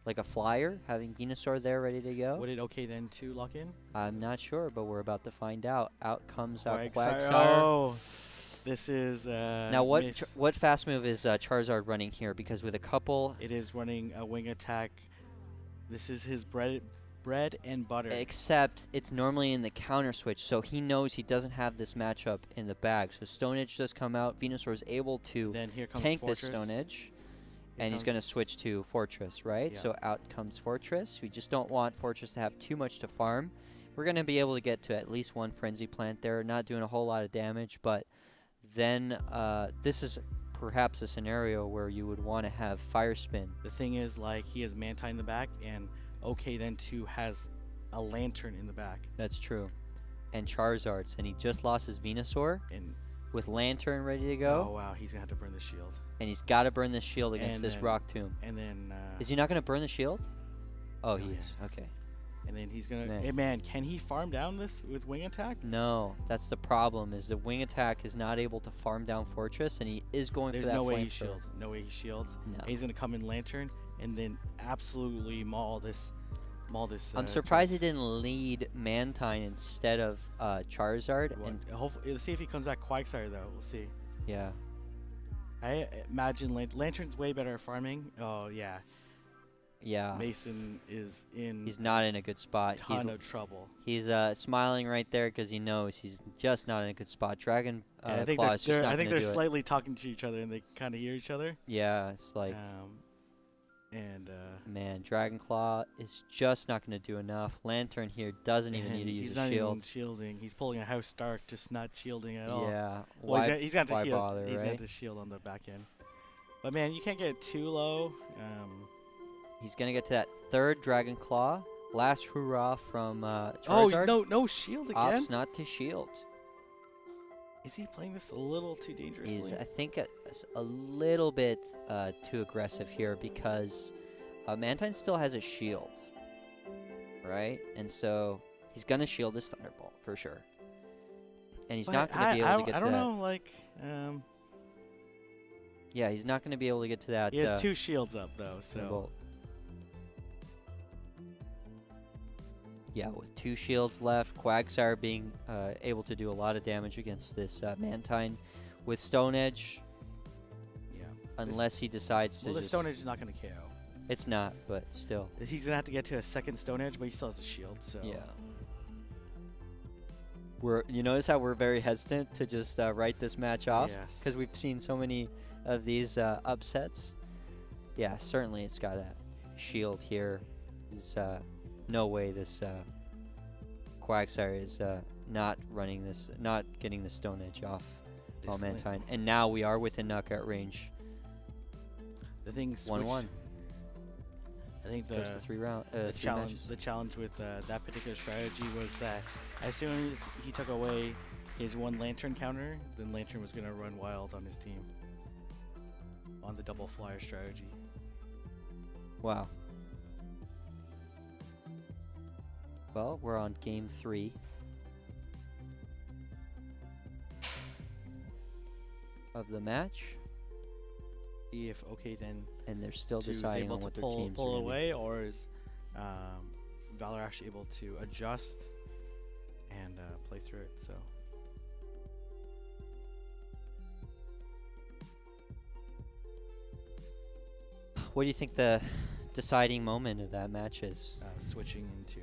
like a flyer, having Venusaur there ready to go. Would it okay then to lock in? I'm not sure, but we're about to find out. Out comes Quagsire. Quagsire. Oh, this is Now, what fast move is Charizard running here? Because with a couple, It is running a wing attack. This is his bread and butter. except it's normally in the counter switch, so he knows he doesn't have this matchup in the bag. So Stone Edge does come out. Venusaur is able to Then here comes tank Fortress. this Stone Edge, Here and he's going to switch to Fortress, right? Yeah. So out comes Fortress. We just don't want Fortress to have too much to farm. We're going to be able to get to at least one Frenzy Plant there, not doing a whole lot of damage, but then this is perhaps a scenario where you would want to have Fire Spin. The thing is, like, he has Mantine in the back, and okay then 2 has a Lantern in the back. That's true. And Charizards, and he just lost his Venusaur And with Lantern ready to oh go, wow, he's gonna have to burn the shield. and he's got to burn this shield against And this then- Rock Tomb. And then Is he not going to burn the shield? Oh, Oh, he is. yes. Okay. and then he's gonna. Man. Hey man, can he farm down this with wing attack? No, that's the problem. Is the wing attack is not able to farm down Fortress, and he is going There's for that no way he flamethrower. shields. No way he shields. No. And he's gonna come in Lantern and then absolutely maul this. I'm surprised he didn't lead Mantine instead of Charizard. And Hopefully, let's see if he comes back Quagsire though. We'll see. yeah, I imagine Lantern's way better at farming. Oh yeah, yeah, Mason is in he's not in a good spot. ton of trouble. He's smiling right there because he knows he's just not in a good spot. Dragon And I think Claw is just not I think gonna they're do it. slightly talking to each other and they kind of hear each other. Yeah, it's like, man, Dragon Claw is just not going to do enough. Lantern here doesn't even need to use he's a not shield. even shielding. He's pulling a Housestark, just not shielding at all. Yeah, Well, why, he's got to why shield. bother, He's right? got to shield on the back end. But man, you can't get too low. He's going to get to that third Dragon Claw. Last hurrah from Charizard. Oh, he's no shield again. Opts not to shield. Is he playing this a little too dangerously? He's, I think, a little bit too aggressive here because Mantine still has a shield, right? And so he's going to shield his Thunderbolt for sure. And he's not going to be able to get to that. I don't know, like, Yeah, he's not going to be able to get to that. he has 2 shields up though, so. Thunderbolt. Yeah, with 2 shields left, Quagsire being able to do a lot of damage against this Mantine with Stone Edge, Yeah. unless he decides to Well, the just... Stone Edge is not going to KO. It's not, but still. He's going to have to get to a second Stone Edge, but he still has a shield, so. Yeah. You notice how we're very hesitant to just write this match off? Yes. Because we've seen so many of these upsets. Yeah, certainly it's got a shield here. There's no way this Quagsire is not running this, not getting the Stone Edge off Mantine. And now we are within knockout range. The thing 1-1. I think Goes to 3 round. the 3 challenge matches. the challenge with that particular strategy was that as soon as he took away his 1 Lantern counter, then Lantern was going to run wild on his team on the double flyer strategy. Wow. Well, we're on game 3. Of the match, See if okay then and they're still 2 is deciding able on to what their pull teams are pull gonna be. away, or is ValorAsh able to adjust and play through it. So What do you think the deciding moment of that match is? switching into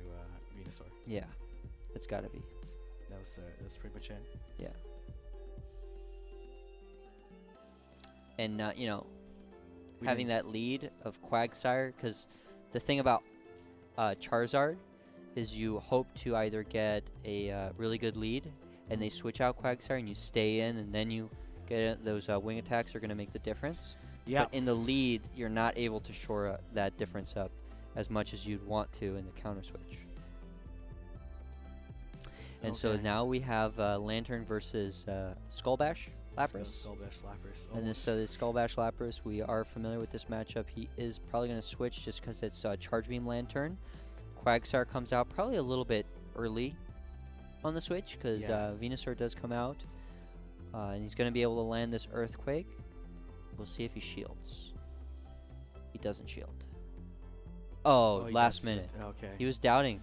Venusaur. Yeah, it's got to be. That's pretty much it. Yeah. And you know, We having didn't- that lead of Quagsire, because the thing about Charizard is you hope to either get a really good lead and they switch out Quagsire and you stay in, and then you get it, those wing attacks are going to make the difference. Yeah. But in the lead, you're not able to shore that difference up as much as you'd want to in the counter switch. And so Okay. now we have Lantern versus Skullbash Lapras. Skullbash Lapras. And this Skullbash Lapras, we are familiar with this matchup. He is probably going to switch just because it's Charge Beam Lantern. Quagsire comes out probably a little bit early on the switch because Yeah. Venusaur does come out. And he's going to be able to land this Earthquake. We'll see if he shields. He doesn't shield. Oh, he last does minute. Okay. He was doubting.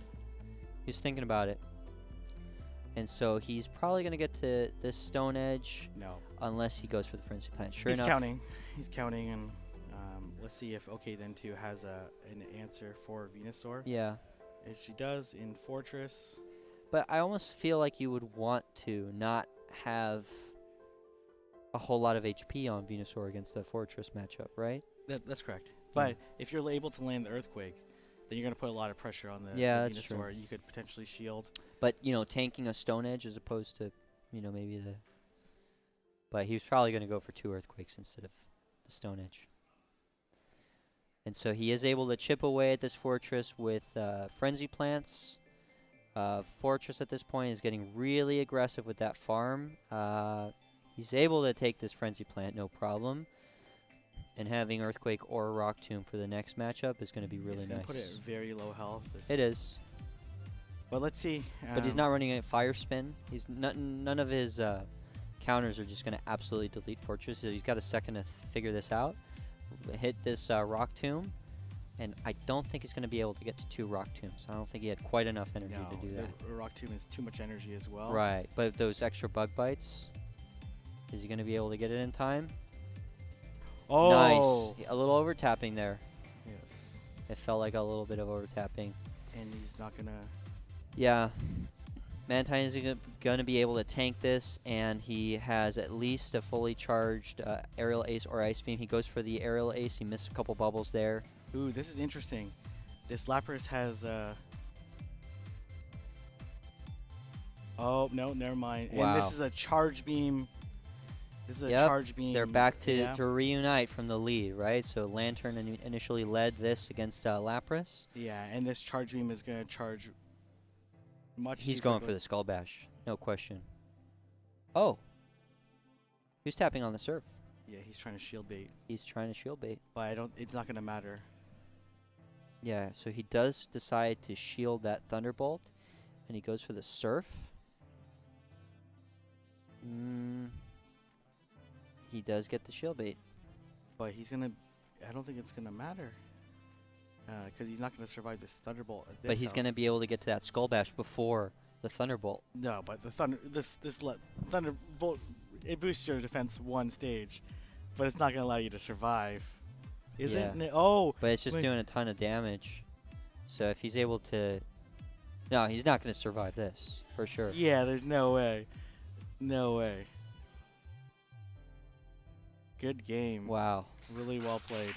He was thinking about it. And so he's probably going to get to this Stone Edge No. unless he goes for the Frenzy Plant. Sure He's enough. counting. He's counting, and let's see if OK then 2 has an answer for Venusaur. Yeah. If she does in Fortress. But I almost feel like you would want to not have a whole lot of HP on Venusaur against the Fortress matchup, right? That's correct. But if you're able to land the Earthquake, then you're going to put a lot of pressure on the that's Venusaur. true. You could potentially shield. But, tanking a Stone Edge as opposed to, maybe the... But he was probably going to go for 2 Earthquakes instead of the Stone Edge. And so he is able to chip away at this Fortress with Frenzy Plants. Fortress at this point is getting really aggressive with that farm. He's able to take this Frenzy Plant, no problem. And having Earthquake or Rock Tomb for the next matchup is going to be really nice. Put it at very low health. It is. But let's see. But he's not running a Fire Spin. He's none of his counters are just going to absolutely delete Fortress. So he's got a second to figure this out. Hit this Rock Tomb. And I don't think he's going to be able to get to 2 Rock Tombs. I don't think he had quite enough energy to do that. The Rock Tomb is too much energy as well. Right. But those extra Bug Bites, is he going to be able to get it in time? Oh. Nice. A little over tapping there. Yes. It felt like a little bit of over tapping. And he's not going to... Yeah. Mantine is going to be able to tank this, and he has at least a fully charged Aerial Ace or Ice Beam. He goes for the Aerial Ace. He missed a couple bubbles there. Ooh, this is interesting. This Lapras has... Oh, no, never mind. Wow. And this is a Charge Beam... This is a Yep, Charge Beam. they're back to reunite from the lead, right? So Lantern initially led this against Lapras. Yeah, and this Charge Beam is going to charge much He's too going quickly. for the Skull Bash, no question. Oh. He's tapping on the Surf. Yeah, he's trying to shield bait. He's trying to shield bait. But it's not going to matter. Yeah, so he does decide to shield that Thunderbolt, and he goes for the Surf. He does get the shield bait. But he's going to... I don't think it's going to matter. Because he's not going to survive this Thunderbolt. At this But he's going to be able to get to that Skull Bash before the Thunderbolt. No, but the Thunderbolt, it boosts your defense 1 stage. But it's not going to allow you to survive. Isn't it? Oh! But it's just doing a ton of damage. So if he's able to... No, he's not going to survive this, for sure. Yeah, there's no way. No way. Good game. Wow. Really well played.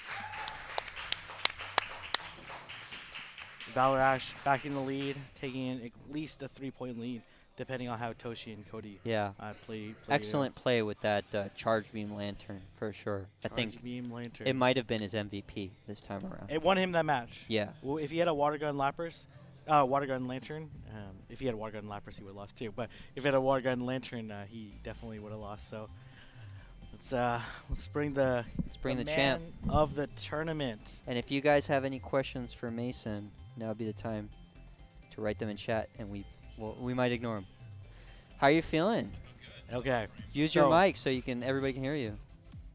ValorAsh back in the lead, taking in at least a 3-point lead, depending on how Toshi and Cody play. Excellent play with that Charge Beam Lantern, for sure. I think Beam Lantern. it might have been his MVP this time around. It won him that match. Yeah. Well, if he had a Water Gun Lapras, Water Gun Lantern, if he had a Water Gun Lapras, he would have lost too. But if he had a Water Gun Lantern, he definitely would have lost. So let's bring the champ of the tournament. And if you guys have any questions for Mason, now would be the time to write them in chat, and we might ignore them. How are you feeling? Okay. Use your mic so everybody can hear you.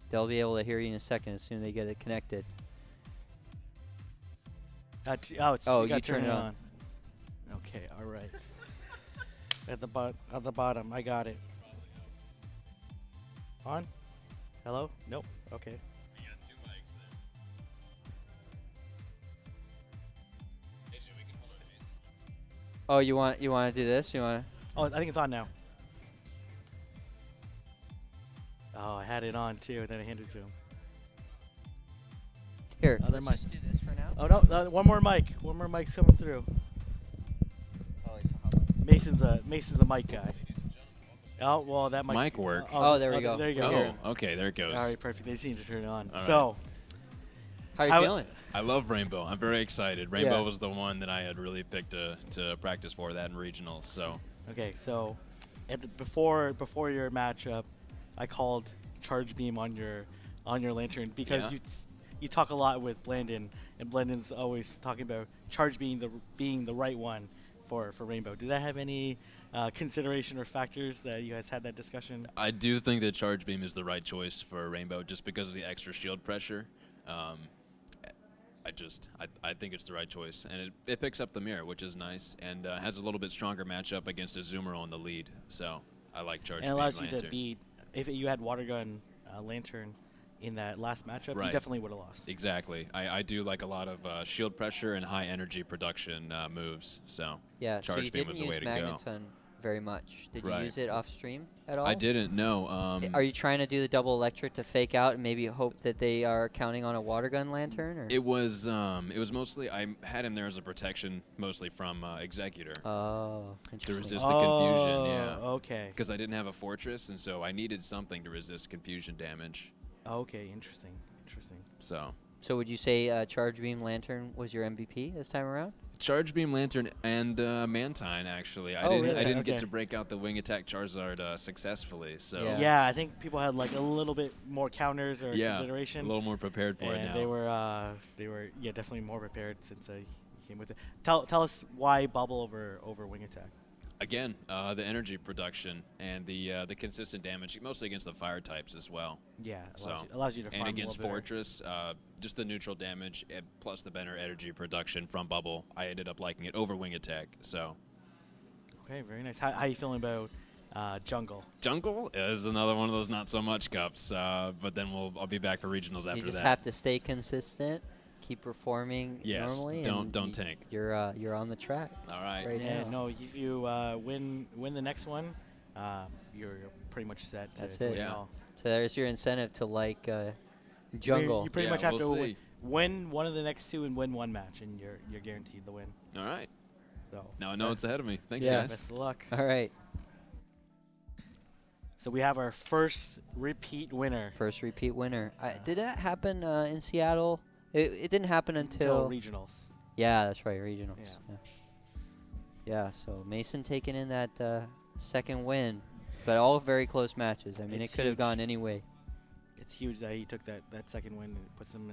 They'll be able to hear you in a second as soon as they get it connected. You turn it on. Okay, all right. At the bottom, I got it. On? Hello? Nope. Okay. We got 2 mics there. AJ, we can hold our hands. Oh, you want to do this? You want? Oh, I think it's on now. Oh, I had it on too, then I handed it to him. Here, Other let's mic. just do this for now. Oh no, one more mic. One more mic's coming through. Oh, it's a hot mic. Mason's a mic guy. Oh well, that Mic work. There we go. There you go. Oh, Here. okay, there it goes. All right, perfect. They just need to turn it on. All So, How are you feeling? I love Rainbow. I'm very excited. Rainbow was the one that I had really picked to practice for that in regionals. So okay, so before your matchup, I called Charge Beam on your Lantern because you talk a lot with Blandon, and Blandon's always talking about Charge being the right one for Rainbow. Did that have any consideration or factors that you guys had that discussion? I do think that Charge Beam is the right choice for Rainbow just because of the extra shield pressure. I think it's the right choice, and it picks up the mirror, which is nice, and has a little bit stronger matchup against a Zoomer on the lead. So I like Charge And Beam allows you Lantern. to beat, if you had Water Gun Lantern in that last matchup, you Right. definitely would have lost. Exactly. I do like a lot of shield pressure and high energy production moves. So Yeah, so Charge you Beam didn't was the use way to go. Magneton very much. Did you Right. use it off stream at all? I didn't know. Are you trying to do the double electric to fake out and maybe hope that they are counting on a water gun lantern? Or? It was mostly, I had him there as a protection, mostly from Executor. Oh, To interesting. resist the confusion, yeah. Okay. Because I didn't have a fortress, and so I needed something to resist confusion damage. Okay, interesting. Interesting. So So would you say Charge Beam Lantern was your MVP this time around? Charge Beam Lantern and Mantine, actually. I Oh, didn't really? I didn't Okay. get to break out the Wing Attack Charizard successfully. So Yeah. Yeah, I think people had like a little bit more counters or yeah, a consideration. little more prepared for it And now. they were yeah, definitely more prepared since he came with it. Tell us why Bubble over Wing Attack. Again, the energy production and the consistent damage, mostly against the fire types as well. Yeah, So allows you to farm and a against little bit. Fortress, just the neutral damage plus the better energy production from Bubble. I ended up liking it over Wing Attack. So Okay, very nice. How you feeling about Jungle? Jungle is another one of those not so much cups, but then I'll be back for regionals after You just that. have to stay consistent, keep performing Yes, normally. don't and tank. You're on the track. All right. Right Yeah, now. no. If you win the next one, you're pretty much set. That's to it. win Yeah. all. So there's your incentive to like Jungle. You pretty Yeah, much have we'll to see. win one of the next two and win one match, and you're guaranteed the win. All right. So Now I know it's ahead of me. Thanks, Yeah. guys. best of luck. All right, So we have our first repeat winner first repeat winner. Did that happen in Seattle? It didn't happen until. regionals. Yeah, that's right, regionals. Yeah. Yeah. Yeah, so Mason taking in that second win, but all very close matches. I mean, It's it could have huge. gone any way. It's huge that he took that second win and it puts him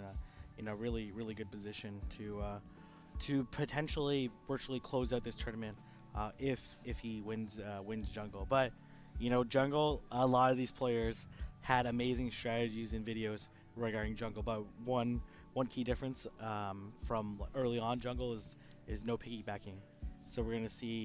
in a really good position to potentially virtually close out this tournament if he wins Jungle. But you know, Jungle, a lot of these players had amazing strategies and videos regarding Jungle. But one key difference from early on Jungle is no piggybacking. So we're gonna see